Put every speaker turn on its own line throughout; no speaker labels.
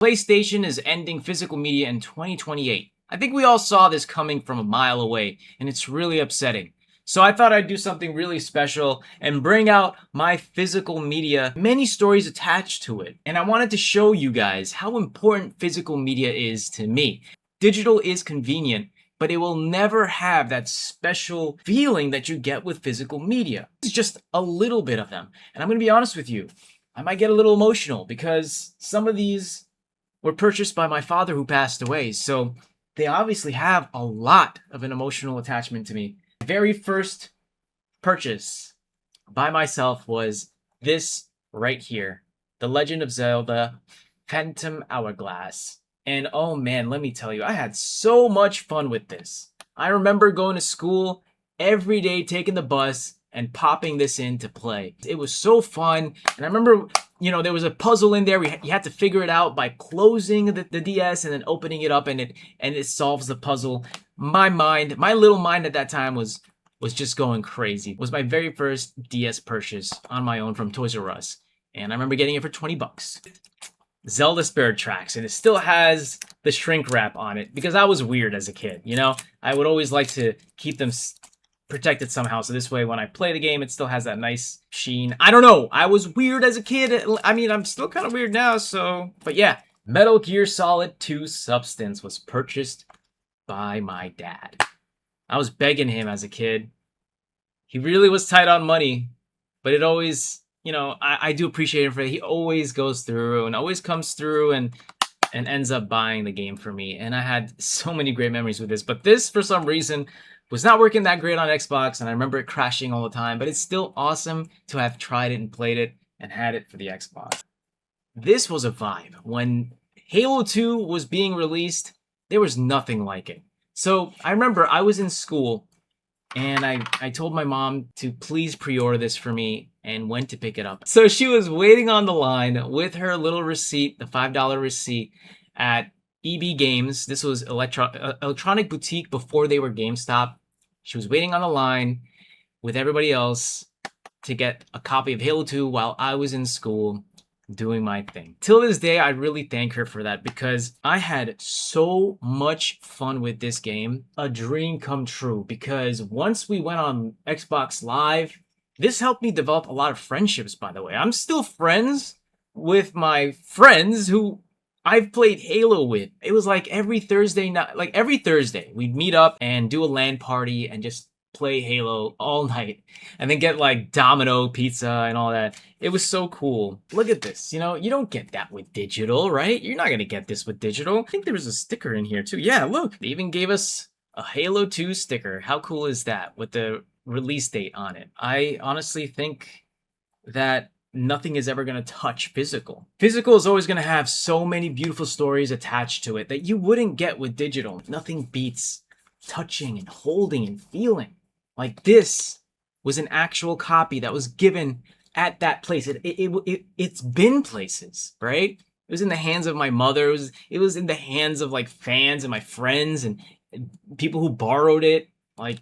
PlayStation is ending physical media in 2028. I think we all saw this coming from a mile away, and it's really upsetting. So I thought I'd do something really special and bring out my physical media, many stories attached to it. And I wanted to show you guys how important physical media is to me. Digital is convenient, but it will never have that special feeling that you get with physical media. It's just a little bit of them. And I'm gonna be honest with you, I might get a little emotional because some of these were purchased by my father who passed away. So they obviously have a lot of an emotional attachment to me. Very first purchase by myself was this right here, The Legend of Zelda Phantom Hourglass. And oh man, let me tell you, I had so much fun with this. I remember going to school every day, taking the bus and popping this in to play. It was so fun. And I remember, there was a puzzle in there. You had to figure it out by closing the DS and then opening it up, and it solves the puzzle. My little mind at that time was just going crazy. It was my very first DS purchase on my own from Toys R Us. And I remember getting it for 20 bucks. Zelda Spirit Tracks, and it still has the shrink wrap on it because I was weird as a kid, I would always like to keep them protected somehow, so this way when I play the game it still has that nice sheen. I don't know, I was weird as a kid. I mean, I'm still kind of weird now, but yeah. Metal Gear Solid 2 Substance was purchased by my dad. I was begging him as a kid. He really was tight on money, but it always, I do appreciate him for it. He always goes through and always comes through and ends up buying the game for me. And I had so many great memories with this, but this for some reason was not working that great on Xbox, and I remember it crashing all the time, but it's still awesome to have tried it and played it and had it for the Xbox. This was a vibe. When Halo 2 was being released, there was nothing like it. So I remember I was in school and I told my mom to please pre-order this for me and went to pick it up. So she was waiting on the line with her little receipt, the $5 receipt at EB Games. This was Electronic Boutique before they were GameStop. She was waiting on the line with everybody else to get a copy of Halo 2 while I was in school doing my thing. Till this day, I really thank her for that because I had so much fun with this game. A dream come true, because once we went on Xbox Live, this helped me develop a lot of friendships, by the way. I'm still friends with my friends who I've played Halo with. It was like every Thursday night, we'd meet up and do a LAN party and just play Halo all night and then get like Domino pizza and all that. It was so cool. Look at this. You don't get that with digital, right? You're not going to get this with digital. I think there was a sticker in here too. Yeah, look, they even gave us a Halo 2 sticker. How cool is that with the release date on it? I honestly think that nothing is ever going to touch physical. Physical is always going to have so many beautiful stories attached to it that you wouldn't get with digital. Nothing beats touching and holding and feeling. Like this was an actual copy that was given at that place. It's been places, right? It was in the hands of my mother. It was in the hands of like fans and my friends and people who borrowed it. Like,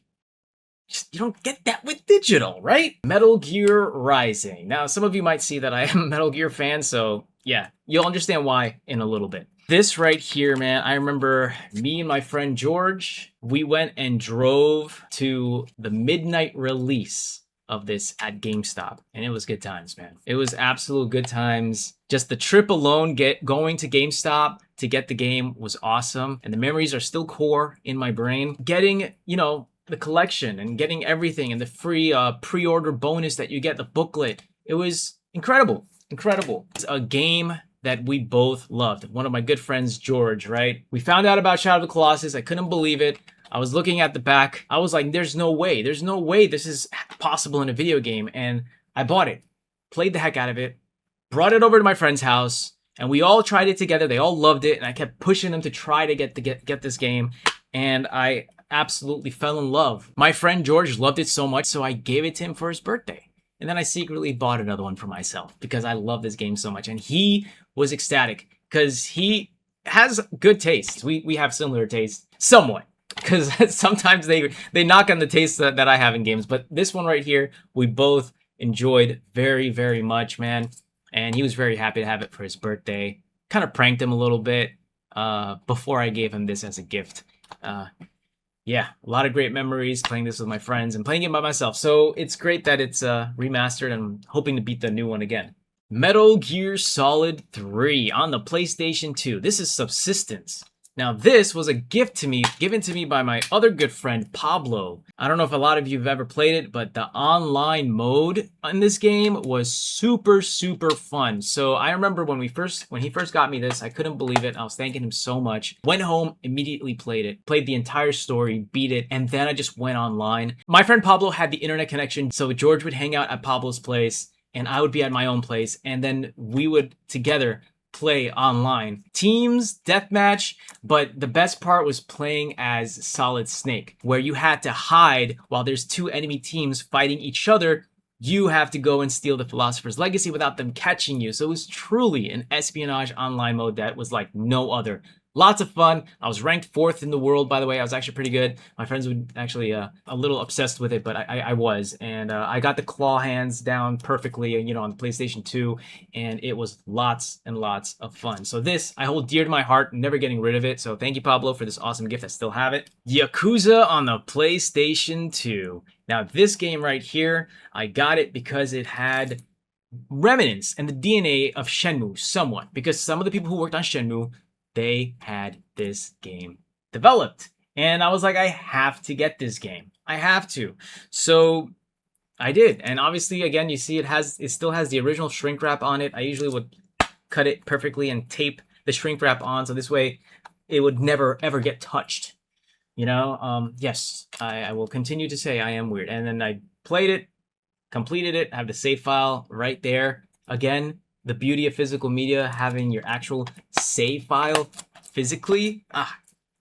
you don't get that with digital, right? Metal Gear Rising. Now, some of you might see that I am a Metal Gear fan, so yeah, you'll understand why in a little bit. This right here, man, I remember me and my friend George, we went and drove to the midnight release of this at GameStop, and it was good times, man. It was absolute good times. Just the trip alone, going to GameStop to get the game was awesome, and the memories are still core in my brain. Getting, the collection and getting everything and the free pre-order bonus that you get, the booklet. It was incredible. It's a game that we both loved. One of my good friends, George, right? We found out about Shadow of the Colossus. I couldn't believe it. I was looking at the back. I was like, there's no way this is possible in a video game. And I bought it, played the heck out of it, brought it over to my friend's house, and we all tried it together. They all loved it, and I kept pushing them to try to get this game. And I absolutely fell in love. My friend George loved it so much, so I gave it to him for his birthday. And then I secretly bought another one for myself because I love this game so much. And he was ecstatic because he has good taste. We have similar tastes, somewhat. Because sometimes they knock on the taste that I have in games. But this one right here, we both enjoyed very, very much, man. And he was very happy to have it for his birthday. kind of pranked him a little bit before I gave him this as a gift. Yeah, a lot of great memories playing this with my friends and playing it by myself. So it's great that it's remastered, and I'm hoping to beat the new one again. Metal Gear Solid 3 on the PlayStation 2. This is Subsistence. Now, this was a gift to me, given to me by my other good friend, Pablo. I don't know if a lot of you have ever played it, but the online mode in this game was super, super fun. So I remember when he first got me this, I couldn't believe it. I was thanking him so much. Went home, immediately played it, played the entire story, beat it, and then I just went online. My friend Pablo had the internet connection, so George would hang out at Pablo's place, and I would be at my own place, and then we would together play online. Teams, deathmatch, but the best part was playing as Solid Snake, where you had to hide while there's two enemy teams fighting each other. You have to go and steal the Philosopher's Legacy without them catching you. So it was truly an espionage online mode that was like no other. Lots of fun. I was ranked 4th in the world, by the way. I was actually pretty good. My friends would actually a little obsessed with it, but I was. And I got the claw hands down perfectly, you know, on the PlayStation 2, and it was lots and lots of fun. So this, I hold dear to my heart, never getting rid of it. So thank you, Pablo, for this awesome gift. I still have it. Yakuza on the PlayStation 2. Now, this game right here, I got it because it had remnants and the DNA of Shenmue somewhat, because some of the people who worked on Shenmue, they had this game developed. And I was like, I have to get this game. I have to. So I did. And obviously, again, you see it still has the original shrink wrap on it. I usually would cut it perfectly and tape the shrink wrap on, so this way it would never ever get touched. You know, yes, I will continue to say I am weird. And then I played it, completed it, have the save file right there. Again, the beauty of physical media, having your actual save file physically,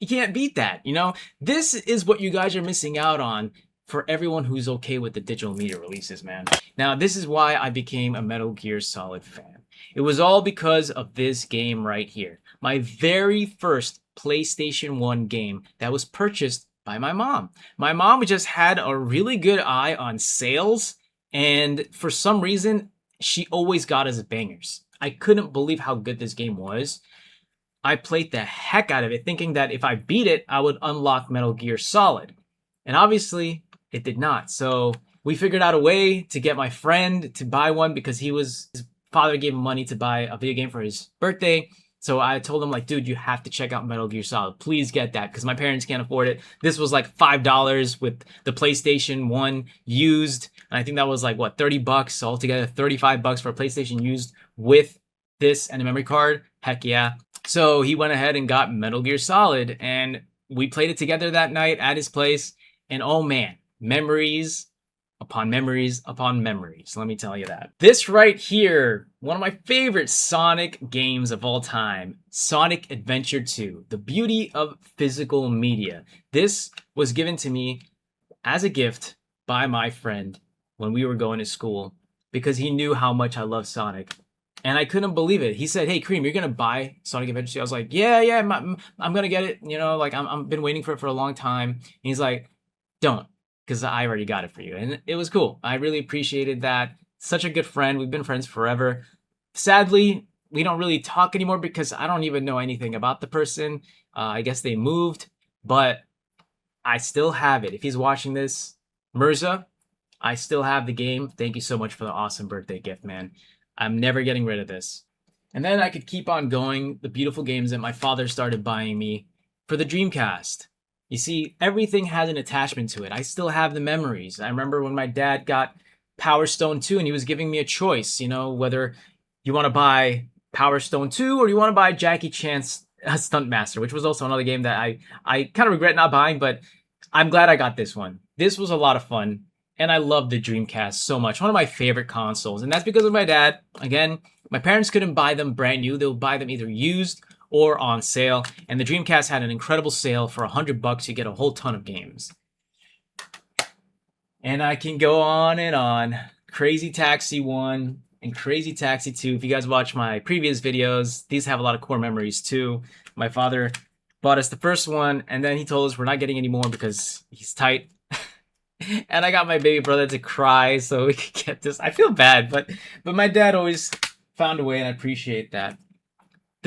you can't beat that, you know? This is what you guys are missing out on for everyone who's okay with the digital media releases, man. Now, this is why I became a Metal Gear Solid fan. It was all because of this game right here. My very first PlayStation 1 game that was purchased by my mom. My mom just had a really good eye on sales, and for some reason, she always got us bangers. I couldn't believe how good this game was. I played the heck out of it, thinking that if I beat it, I would unlock Metal Gear Solid. And obviously, it did not. So we figured out a way to get my friend to buy one because his father gave him money to buy a video game for his birthday. So I told him, like, dude, you have to check out Metal Gear Solid. Please get that, because my parents can't afford it. This was like $5 with the PlayStation 1 used. And I think that was like, what, $30 altogether, $35 for a PlayStation used with this and a memory card. Heck yeah. So he went ahead and got Metal Gear Solid, and we played it together that night at his place. And oh man, memories upon memories upon memories. Let me tell you that. This right here, one of my favorite Sonic games of all time, Sonic Adventure 2, the beauty of physical media. This was given to me as a gift by my friend when we were going to school because he knew how much I love Sonic. And I couldn't believe it. He said, "Hey, Karim, you're going to buy Sonic Adventure 2?" I was like, yeah, I'm going to get it. You know, like I've been waiting for it for a long time. And he's like, don't. Because I already got it for you. And it was cool. I really appreciated that. Such a good friend. We've been friends forever. Sadly, we don't really talk anymore because I don't even know anything about the person. I guess they moved. But I still have it. If he's watching this, Mirza, I still have the game. Thank you so much for the awesome birthday gift, man. I'm never getting rid of this. And then I could keep on going. The beautiful games that my father started buying me for the Dreamcast. You see, everything has an attachment to it. I still have the memories. I remember when my dad got Power Stone 2 and he was giving me a choice, you know, whether you want to buy Power Stone 2 or you want to buy Jackie Chan's Stuntmaster, which was also another game that I kind of regret not buying, but I'm glad I got this one. This was a lot of fun, and I love the Dreamcast so much. One of my favorite consoles, and that's because of my dad. Again, my parents couldn't buy them brand new. They would buy them either used or on sale, and the Dreamcast had an incredible sale. For $100 you get a whole ton of games. And I can go on and on. Crazy Taxi 1 and Crazy Taxi 2. If you guys watch my previous videos, these have a lot of core memories too. My father bought us the first one, and then he told us we're not getting any more because he's tight. And I got my baby brother to cry so we could get this. I feel bad, but my dad always found a way, and I appreciate that.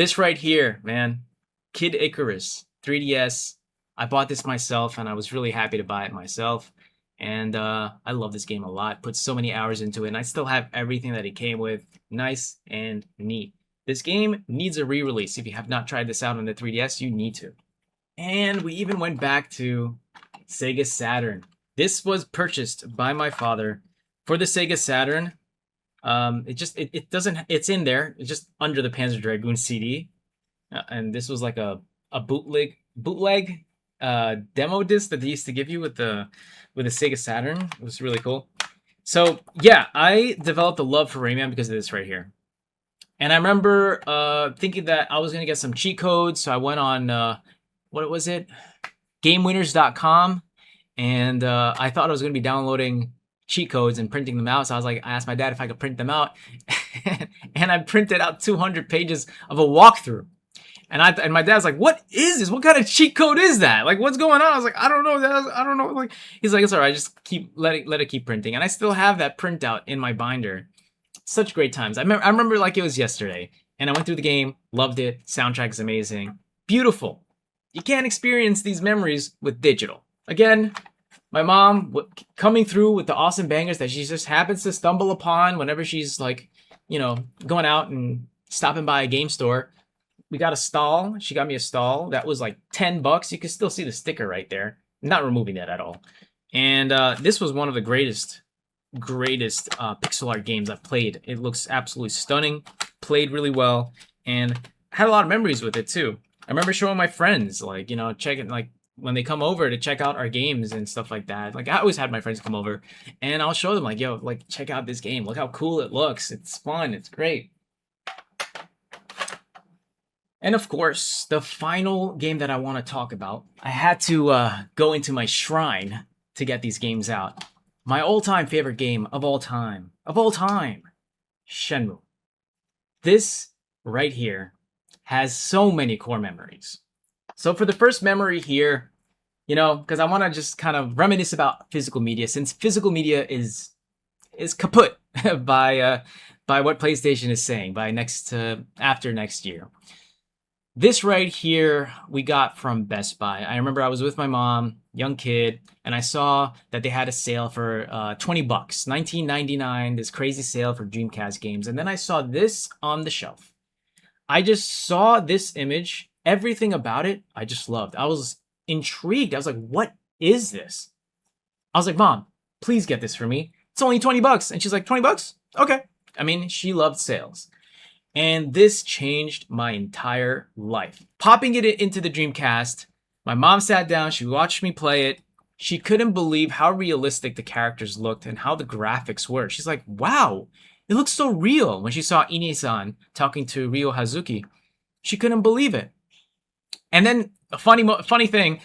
This right here, man. Kid Icarus, 3DS. I bought this myself and I was really happy to buy it myself. And I love this game a lot. Put so many hours into it and I still have everything that it came with. Nice and neat. This game needs a re-release. If you have not tried this out on the 3DS, you need to. And we even went back to Sega Saturn. This was purchased by my father for the Sega Saturn. It doesn't, it's in there. It's just under the Panzer Dragoon CD. And this was like a bootleg demo disc that they used to give you with the Sega Saturn. It was really cool. So yeah, I developed a love for Rayman because of this right here. And I remember thinking that I was gonna get some cheat codes, so I went on what was it, GameWinners.com, and I thought I was gonna be downloading cheat codes and printing them out. So I asked my dad if I could print them out, and I printed out 200 pages of a walkthrough. And my dad's like, "What is this? What kind of cheat code is that? Like, what's going on?" I was like, "I don't know, Dad. I don't know." Like, he's like, "It's all right. Just let it keep printing." And I still have that printout in my binder. Such great times. I remember like it was yesterday. And I went through the game, loved it. Soundtrack is amazing, beautiful. You can't experience these memories with digital. Again, my mom coming through with the awesome bangers that she just happens to stumble upon whenever she's like, going out and stopping by a game store. We got a stall. She got me a stall that was like $10. You can still see the sticker right there. I'm not removing that at all. And this was one of the greatest pixel art games I've played. It looks absolutely stunning. Played really well, and had a lot of memories with it too. I remember showing my friends, like, checking, like, when they come over to check out our games and stuff like that. Like, I always had my friends come over, and I'll show them, like, yo, like, check out this game. Look how cool it looks. It's fun. It's great. And of course, the final game that I want to talk about, I had to go into my shrine to get these games out. My all-time favorite game of all time, Shenmue. This right here has so many core memories. So for the first memory here, because I want to just kind of reminisce about physical media, since physical media is kaput by what PlayStation is saying after next year. This right here we got from Best Buy. I remember I was with my mom, young kid, and I saw that they had a sale for $20, $19.99, this crazy sale for Dreamcast games. And then I saw this on the shelf. I just saw this image, everything about it, I just loved. I was intrigued. I was like, what is this? I was like, Mom, please get this for me. It's only $20. And she's like, $20? Okay. I mean, she loved sales. And this changed my entire life. Popping it into the Dreamcast, my mom sat down, she watched me play it. She couldn't believe how realistic the characters looked and how the graphics were. She's like, wow, it looks so real. When she saw Ine-san talking to Ryo Hazuki, she couldn't believe it. And then a funny thing,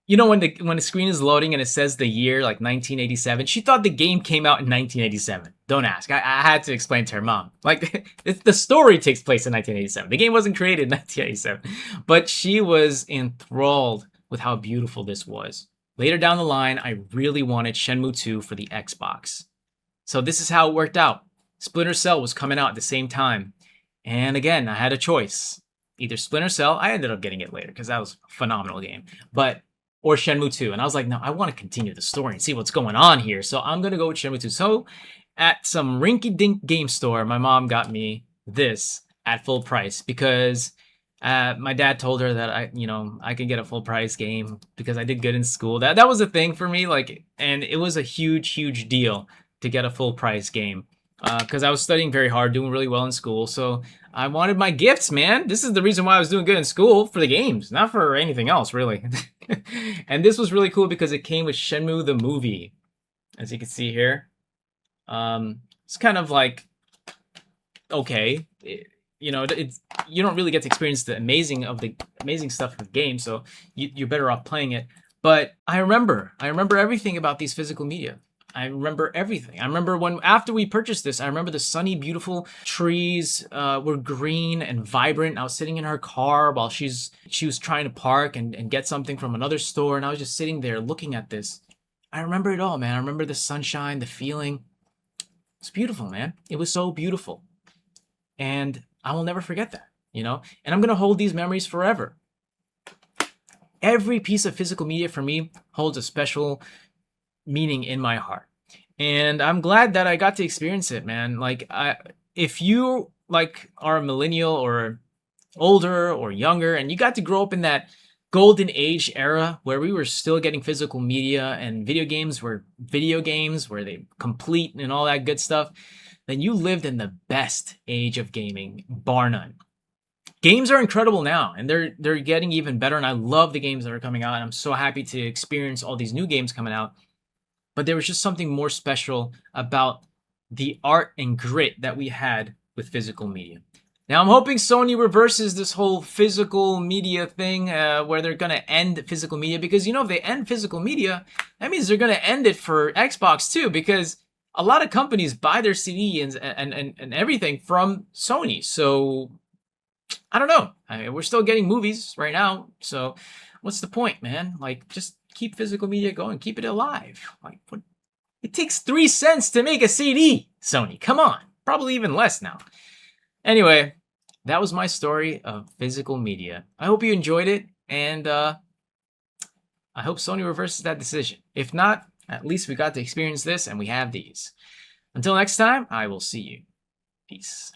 when the screen is loading and it says the year, like 1987, she thought the game came out in 1987. Don't ask. I had to explain to her mom. Like, the story takes place in 1987. The game wasn't created in 1987. But she was enthralled with how beautiful this was. Later down the line, I really wanted Shenmue 2 for the Xbox. So this is how it worked out. Splinter Cell was coming out at the same time. And again, I had a choice. Either Splinter Cell, I ended up getting it later because that was a phenomenal game. Or Shenmue 2. And I was like, no, I want to continue the story and see what's going on here. So I'm going to go with Shenmue 2. So at some rinky-dink game store, my mom got me this at full price because my dad told her that I could get a full price game because I did good in school. That was a thing for me, and it was a huge deal to get a full price game because I was studying very hard, doing really well in school. So I wanted my gifts, man. This is the reason why I was doing good in school, for the games, not for anything else, really. And this was really cool because it came with Shenmue the movie, as you can see here. It's kind of like, okay, you don't really get to experience the amazing stuff of the game, so you're better off playing it. But I remember everything about these physical media. I remember everything. I remember after we purchased this, I remember the sunny, beautiful trees were green and vibrant. I was sitting in her car while she was trying to park and get something from another store, and I was just sitting there looking at this. I remember it all, man. I remember the sunshine, the feeling. It's beautiful, man. It was so beautiful. And I will never forget that. you know, and I'm going to hold these memories forever. Every piece of physical media for me holds a special meaning in my heart. And I'm glad that I got to experience it, man. Like, if you like are a millennial or older or younger and you got to grow up in that golden age era where we were still getting physical media and video games were they complete and all that good stuff, then you lived in the best age of gaming, bar none. Games are incredible now, and they're getting even better, and I love the games that are coming out, and I'm so happy to experience all these new games coming out. But there was just something more special about the art and grit that we had with physical media. Now, I'm hoping Sony reverses this whole physical media thing where they're going to end physical media, because, you know, if they end physical media, that means they're going to end it for Xbox too, because a lot of companies buy their CD and everything from Sony. So I don't know. I mean, we're still getting movies right now. So what's the point, man? Like, just keep physical media going. Keep it alive. Like, what? It takes 3 cents to make a CD, Sony. Come on. Probably even less now. Anyway, that was my story of physical media. I hope you enjoyed it, and I hope Sony reverses that decision. If not, at least we got to experience this, and we have these. Until next time, I will see you. Peace.